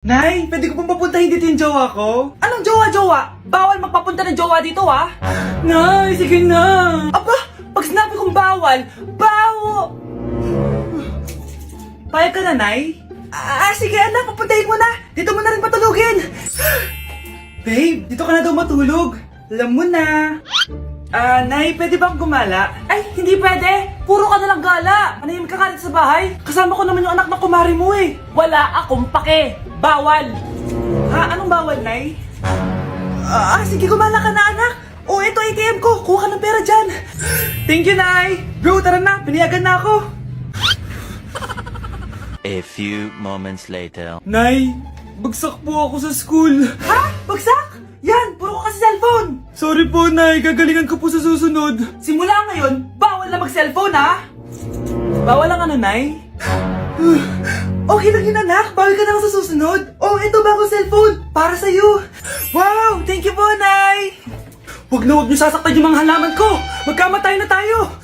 Nay, pwede ko pong papuntahin dito yung jowa ko? Anong jowa-jowa? Bawal magpapunta ng jowa dito, ha? Nay, sige na. Aba, pag sinabi kong bawal, Payag ka na, Nay? Sige anak, papuntahin mo na. Dito mo na rin patulugin. Babe, dito ka na daw matulog. Alam mo na. Nay, pwede bang gumala? Ay, hindi pwede. Puro ka na lang gala. Manahimik ka dito sa bahay. Kasama ko naman yung anak ng kumari mo eh. Wala akong pake. Bawal. Anong bawal, Nay? Sige, gumala ka na, anak. Ito ATM ko. Kuha ka ng pera dyan. Thank you, Nay. Bro, tara na. Piniyagan na ako. A few moments later. Nay, bagsak po ako sa school. Ha? Bagsak? Yan, puro ka kasi cellphone. Sorry po, Nay. Gagalingan ko po sa susunod. Simula ngayon, bawal na mag-cellphone, ha? Bawal lang ano, Nay? Okay lang yun, anak. Bawal ka na lang sa susunod. Ito bagong cellphone. Para sa'yo. Wow, thank you po, Nay. Huwag niyo sasaktan yung mga halaman ko. Magkamatay na tayo.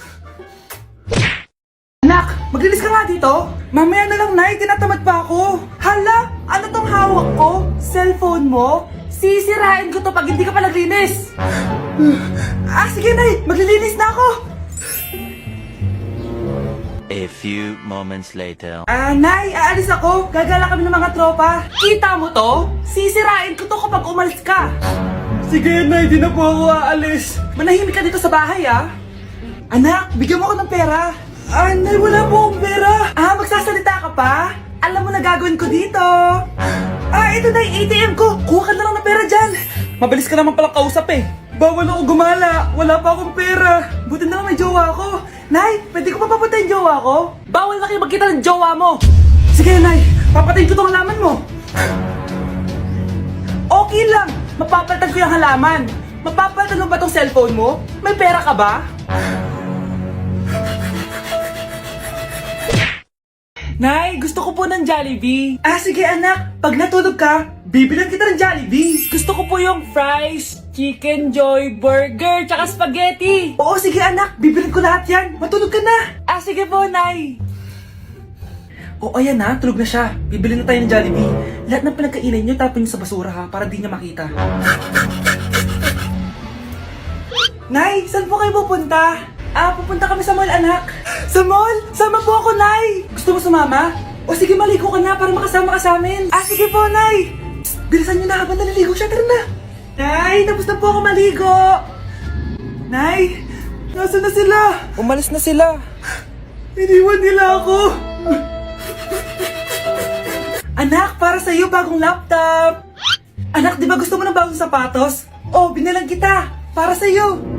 Anak, maglinis ka nga dito. Mamaya na lang, Nay. Tinatamad pa ako. Hala, ano tong hawak ko? Cellphone mo? Sisirain ko to pag hindi ka pa naglinis. Sige, Nay. Maglilinis na ako. A few moments later. Nay, aalis ako. Gagala kami ng mga tropa. Kita mo to? Sisirain ko to kapag umalis ka. Sige, Nay. Di na po ako aalis. Manahimik ka dito sa bahay, Anak, bigyan mo ako ng pera. Nay, wala po akong pera. Magsasalita ka pa? Alam mo na gagawin ko dito. Ito na yung ATM ko. Kuha ka na lang ng pera dyan. Mabilis ka naman palang kausap eh. Bawal ako gumala. Wala pa akong pera. Buti na lang may jowa ko. Nay, pwede ko pa papunta yung jowa ko? Bawal na kayo magkita ng jowa mo. Sige, Nay. Papatayin ko tong halaman mo. Okay lang. Mapapalitan ko yung halaman. Mapapalitan mo ba tong cellphone mo? May pera ka ba? Nay, gusto ko po ng Jollibee. Sige anak, pag natulog ka, bibilan kita ng Jollibee. Gusto ko po yung fries, chicken joy, burger, tsaka spaghetti. Oo, sige anak, bibilan ko lahat yan. Matulog ka na. Sige po, Nay. Ayan na, tulog na siya. Bibilin na tayo ng Jollibee. Lahat ng pinagkainan niyo, tapon niyo sa basura ha, para di niya makita. Nay, saan po kayo pupunta? Pupunta kami sa mall, anak. Sa mall? Sama po ako, Nay. Gusto mo sumama? Sige, maligo ka na para makasama ka sa amin. Sige po, Nay. Bilisan niyo na habang naliligo siya. Tara na. Nay, tapos na po ako maligo. Nay, nasaan na sila? Umalis na sila. Iniwan nila ako. Anak, para sa'yo bagong laptop. Anak, di ba gusto mo ng bagong sapatos? Binalang kita. Para sa'yo.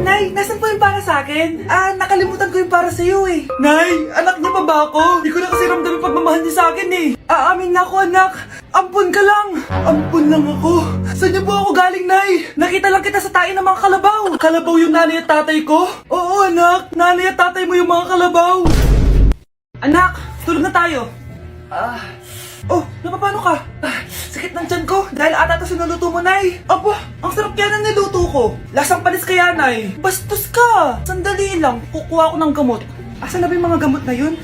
Nay, nasan po yung para sa akin? Nakalimutan ko yung para sa'yo eh. Nay, anak niya pa ba ako? Di ko na kasi ramdam yung pagmamahal niya sa akin eh. Amin na ako, anak. Ampun ka lang. Ampun lang ako. Saan niyo po ako galing, Nay? Nakita lang kita sa tae ng mga kalabaw. Kalabaw yung nanay at tatay ko? Oo, anak. Nanay at tatay mo yung mga kalabaw. Anak, tulog na tayo. Napapano ka? Sakit ng tiyan ko dahil ata ito sinuluto mo, Nay. Ang sarap kaya ng niluto ko. Lasang panis kaya, Nay. Bastos ka. Sandali lang, kukuha ko ng gamot. Asan na ba yung mga gamot na yun?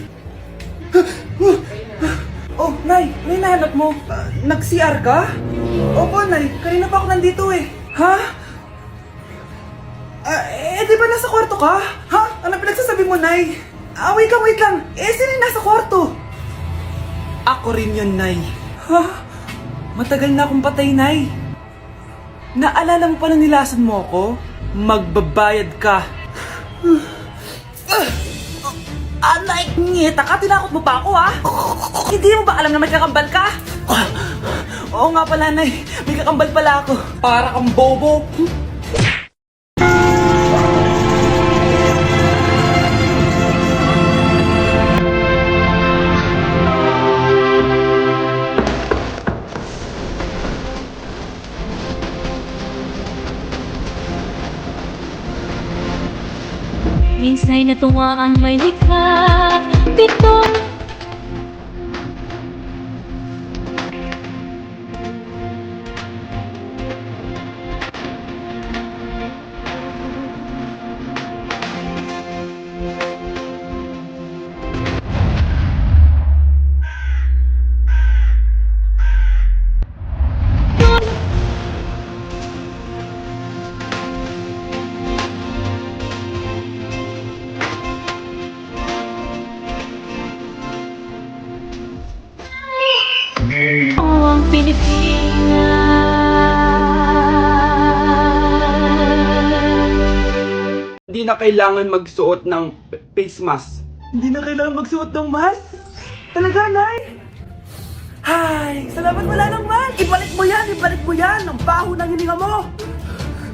Nay, ano yung nahanap mo? Nag-CR ka? Opo, Nay. Kanina pa ako nandito eh. Ha? Di ba nasa kwarto ka? Ha? Ano pinagsasabi mo, Nay? Wait lang. Sino yung nasa kwarto? Ako rin yun, Nay. Matagal na akong patay, Nay. Naalala mo pa na nilasan mo ako? Magbabayad ka. Nay, ngita ka, tinakot mo pa ako, ha? Hindi mo ba alam na may kakambal ka? Oo nga pala, Nay. May kakambal pala ako. Para kang bobo. Minsa'y natuwa ang may likha, pitong pinipilan. Hindi na kailangan magsuot ng face mask. Hindi na kailangan magsuot ng mask? Talaga, Nay? Hay, salamat wala ng mask. Ibalik mo yan, ibalik mo yan. Ang baho ng hininga mo.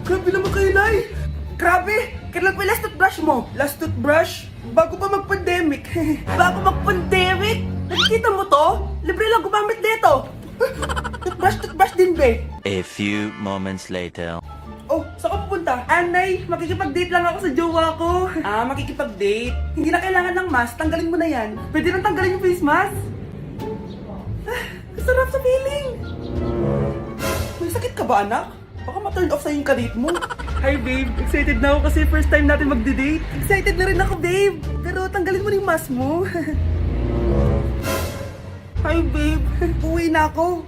Grabe naman kayo, Nay. Grabe, kailan pa yung last toothbrush mo? Last toothbrush? Bago pa mag-pandemic. Bago mag-pandemic? Nakikita mo to? Libre lang gumamit dito. Toothbrush din, be. A few moments later. Oh, saan ka pupunta? Anay, makikipag-date lang ako sa jowa ko. Ah, makikipag-date? Hindi na kailangan ng mask, tanggalin mo na yan. Pwede nang tanggalin yung face mask? Ah, sarap sa feeling. May sakit ka ba, anak? Baka ma-turn off sa'yo yung karit mo. Hi, babe. Excited na ako kasi first time natin magde-date. Excited na rin ako, babe. Pero tanggalin mo na yung mask mo. Hi, babe. Uwi na ako.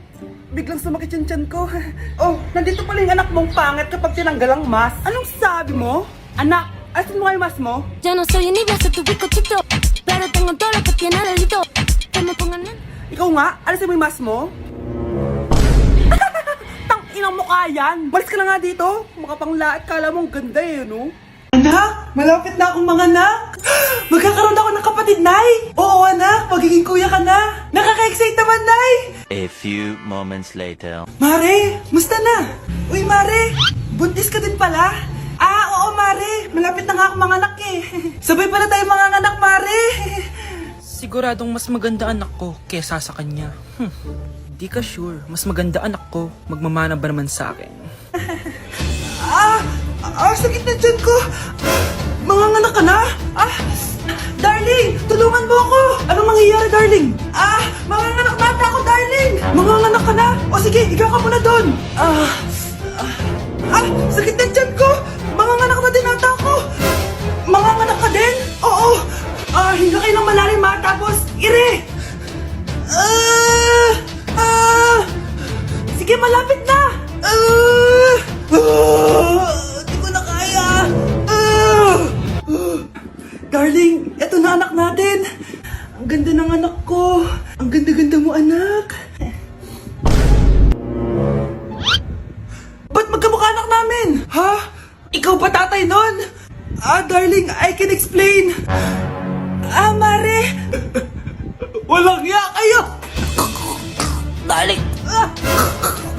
Biglang sumakit yung tiyan ko. Oh, nandito pala yung anak mong pangit kapag tinanggal ang mask. Anong sabi mo? Anak, asin mo nga yung mask mo? Ya no soy envidia, soy tu bizcochito. Pero tengo todo lo que tiene delito. Que me pongan en... Ikaw nga, alisin mo yung mask mo? Tang inang mukha yan! Balis ka na nga dito! Makapanglaat, kala mong ganda eh, no? Anak, malapit na akong mga anak! Magkakaroon ako ng kapatid, Nay! Oo, anak, magiging kuya ka na! Nakaka-excite naman, Nay! A few moments later. Mare, musta na? Uy, Mare, buntis ka din pala? Ah, oo, Mare, malapit na nga akong mga anak eh. Sabay pala tayo mga anak, Mare. Siguradong mas maganda anak ko kesa sa kanya. Di ka sure, mas maganda anak ko, magmamana ba naman sa akin? Sakit na dyan ko. Mga anak ka na? Darling, tulungan mo ako. Anong mangyayari, darling? Mga anak bata ako, darling. Mga anak ka na? O sige, higa ka muna doon. Sakit na dyan ko. Mga anak na din ata ako. Mga anak ka din? Oo. Hinga kayo ng malalim ha, tapos ire. Sige, malapit na. Di ko na kaya. Darling, eto na anak natin. Ang ganda ng anak ko. Ang ganda-ganda mo, anak. Ba't magkamukha anak namin? Ha? Ikaw ba tatay nun? Darling, I can explain. Mare. Walang hiya kayo. Darling.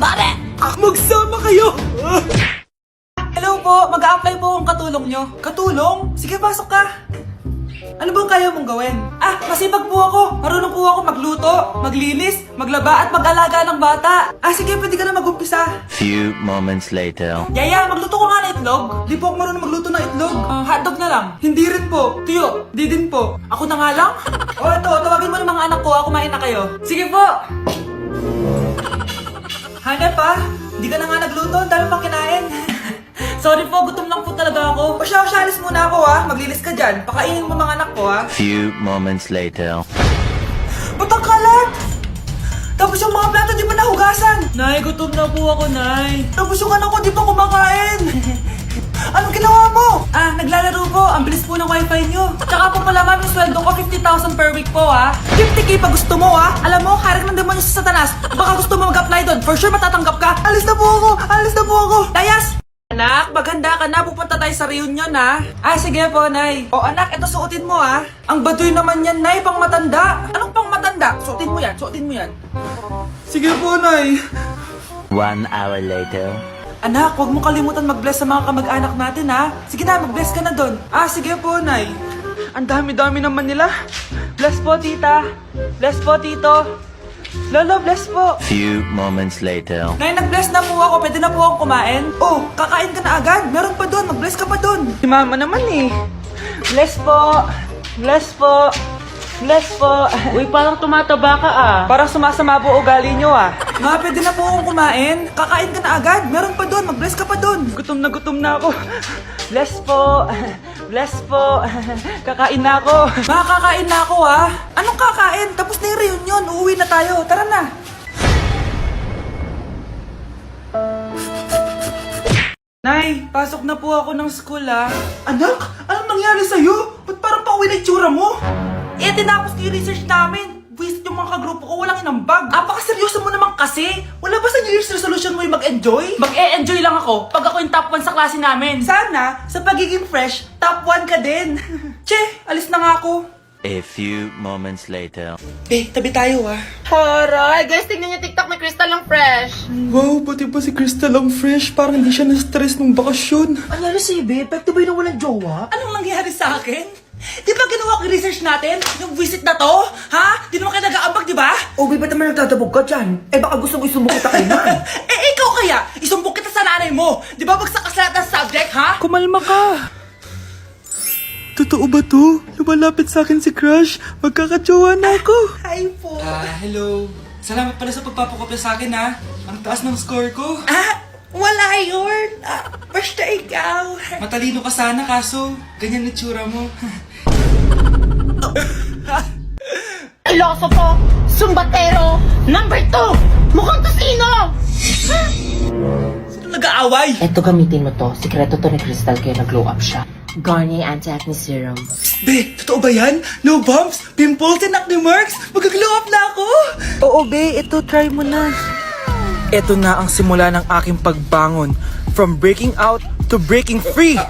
Mare. Magsama kayo. Hello po, mag-a-apply po akong katulong nyo. Katulong? Sige, pasok ka. Ano bang kaya mong gawin? Masipag po ako. Marunong po ako magluto, maglinis, maglaba at mag-alaga ng bata. Sige, pwede ka na mag-umpisa. Few moments later. Yaya, magluto ko nga ng itlog. Di po ako marunong magluto ng itlog. Hotdog na lang. Hindi rin po. Tiyo, di din po. Ako na nga lang? Ito, tawagin mo ng mga anak ko. Kumain na kayo. Sige po. Hanep pa? Di ka na nga nagluto. Ang dami pang kinain. Sorry po, gutom lang po talaga ako. O siya, alis muna ako Maglinis ka dyan. Pakainin mo mga anak ko Few moments later. Ba't ang kalat? Tapos yung mga plato di ba nahugasan? Nay, gutom na po ako, Nay. Tapos yung anak ko di pa kumakain. Anong ginawa mo? Naglalaro po. Ang bilis po ng wifi nyo. Tsaka po pala ma'am, yung sweldo ko 50,000 per week po 50k pa gusto mo Alam mo, harik ng demonyo sa satanas. Baka gusto mo mag-apply doon. For sure matatanggap ka. Alis na po ako. Alis na po ako. Dayas! Anak, maghanda ka na. Pupunta tayo sa reunion sige po, Nay. O anak, ito suotin mo Ang baduy naman yan, Nay. Pang matanda. Anong pang matanda? Suotin mo yan. Suotin mo yan. Sige po, Nay. 1 hour later. Anak, huwag mo kalimutan mag-bless sa mga kamag-anak natin Sige na, mag-bless ka na doon. Sige po, Nay. Ang dami-dami naman nila. Bless po, tita. Bless po, tito. Lolo, bless po. Few moments later. Nay, nag-bless na po ako. Pwede na po akong kumain. Oh, kakain ka na agad. Meron pa doon. Mag-bless ka pa doon. Si mama naman Bless po. Bless po. Bless po. Uy, parang tumataba ka Parang sumasama po ugali nyo Ma, pwede na po akong kumain. Kakain ka na agad. Meron pa doon. Mag-bless ka pa doon. Gutom na ako. Bless po. Bless po. Kakain na ako. Ma, kakain na ako Anong kakain? Tapos na yung reunion. Uuwi na tayo. Tara na. Nay, pasok na po ako ng school Anak, anong nangyari sa'yo? Ba't parang pauwi na itsura mo? Tinapos ko yung research namin. Buwisit yung mga kagrupo ko, walang inambag. Apakaseryoso mo naman kasi. kasi? Wala ba sa New Year's resolution mo yung mag-enjoy? Mag-e-enjoy lang ako pag ako yung top 1 sa klase namin. Sana, sa pagiging fresh, top 1 ka din. Che, alis na nga ako. A few moments later. Be, tabi tayo ah. Haray, guys, tingnan niyo TikTok, may crystal lang fresh. Wow, pati pa si Crystal ang fresh. Parang hindi siya na-stress nung bakasyon. Ano si Ibe? Epekto ba yung walang jowa? Anong nangyari sa akin? Di ba ginawa ko yung research natin? Yung visit na to? Ha? Di naman kayo nag-aambag, di ba? O, ba't naman nagtatabog ka dyan? Eh, baka gusto mo isumbong kita kay man. Eh, ikaw kaya? Isumbok kita sa nanay mo. Di ba bagsak ka sa lahat ng subject, ha? Kumalma ka. Totoo ba to? Lumalapit sa akin si Crush. Magkakajowa na ako. Hi po. Hello. Salamat pala sa pagpapakopya sa akin, ha. Ang taas ng score ko. Wala yun. Basta ikaw. Matalino ka sana, kaso ganyan na tsura mo. Filosofo, sumbatero, number 2, mukhang tosino! Sino nag-aaway? Eto, gamitin mo to. Sikreto to ni Crystal kaya nag-glow up siya. Garnier Anti-Acne Serum. Be, totoo ba yan? No bumps, pimples, and acne marks? Mag-glow up na ako. Oo, be. Ito, try mo na. Ito na ang simula ng aking pagbangon. From breaking out to breaking free.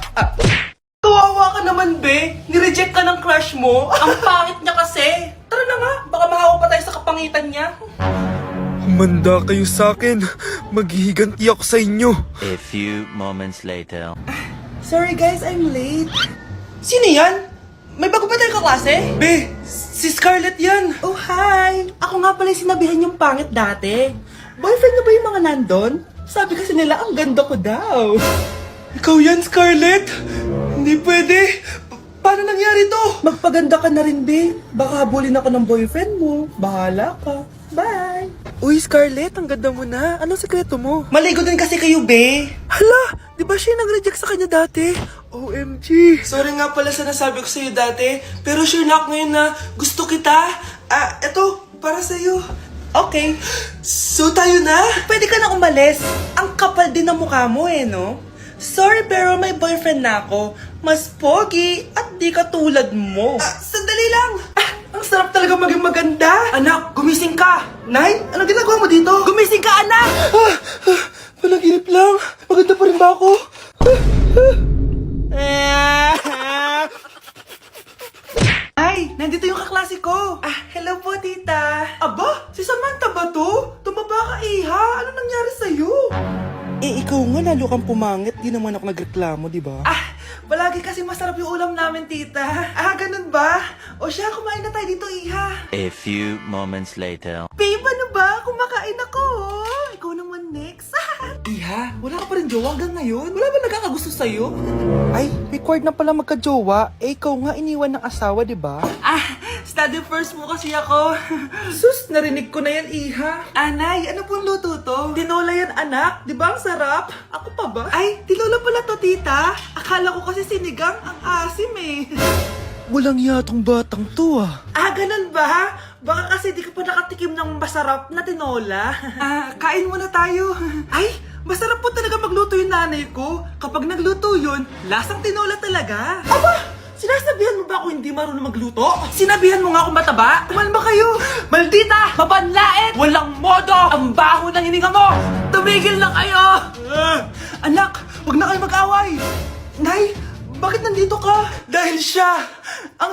Kawawa ka naman, Be. Nireject ka ng crush mo. Ang pangit niya kasi. Tara na nga, baka mahawa pa tayo sa kapangitan niya. Humanda kayo sa akin. Maghihiganti ako sa inyo. A few moments later. Sorry guys, I'm late. Sino yan? May bago ba tayong kaklase? Be, si Scarlett yan. Oh, hi. Ako nga pala yung sinabihan yung pangit dati. Boyfriend na ba yung mga nandun? Sabi kasi nila, ang ganda ko daw. Ikaw yan, Scarlett? Hindi pwede. Paano nangyari to? Magpaganda ka na rin, Be. Baka habulin ako ng boyfriend mo. Bahala ka. Bye. Uy, Scarlett, ang ganda mo na. Anong sekreto mo? Maligo din kasi kayo, Be. Hala, di ba siya yung nag-reject sa kanya dati? OMG. Sorry nga pala sa nasabi ko sa'yo dati, pero sure na ako ngayon na gusto kita. Eto, para sa'yo. Okay. So tayo na? Pwede ka na umalis. Ang kapal din ng mukha mo eh, no? Sorry pero may boyfriend na ako. Mas pogi at di katulad mo. Sandali lang. Ang sarap talaga maging maganda. Anak, gumising ka. Nay, ano ginagawa mo dito? Gumising ka, anak! Panaginip lang. Maganda pa rin ba ako? Ay, nandito yung kaklase ko. Hello po, tita. Aba, si Samantha ba to? Tumaba ka, iha. Ano nangyari sa'yo? Ikaw nga, lalo kang pumangit. Di naman ako nagreklamo, di ba? Palagi kasi masarap yung ulam namin, tita. Ganun ba? O siya, kumain na tayo dito, iha. A few moments later. Babe, ano ba? Kumakain ako. Ikaw naman next. Iha, wala ka pa rin jowa hanggang ngayon? Wala ba nagkakagusto sa'yo? Ay, required na pala magka-jowa. Ikaw nga iniwan ng asawa, di ba? Study first mo kasi ako. Sus, narinig ko na yan, iha. Anay, ano pong luto to? Tinola yan, anak. Di ba ang sarap? Ako pa ba? Ay, tinola pala to, tita. Akala ko kasi sinigang ang asim eh. Walang yatong batang to ah. Ganun ba? Baka kasi di ka pa nakatikim ng masarap na tinola. Kain muna tayo. Ay, masarap po talaga magluto yung nanay ko. Kapag nagluto yun, lasang tinola talaga. Aba, sinasabihan mo ba ako hindi marunong magluto? Sinabihan mo nga ako mataba? Kumalma kayo. Maldita, mabanlait, walang modo, ang baho ng hininga mo. Tumigil na kayo. Anak, wag na kayo mag-away. Nay, bakit nandito ka? Dahil siya ang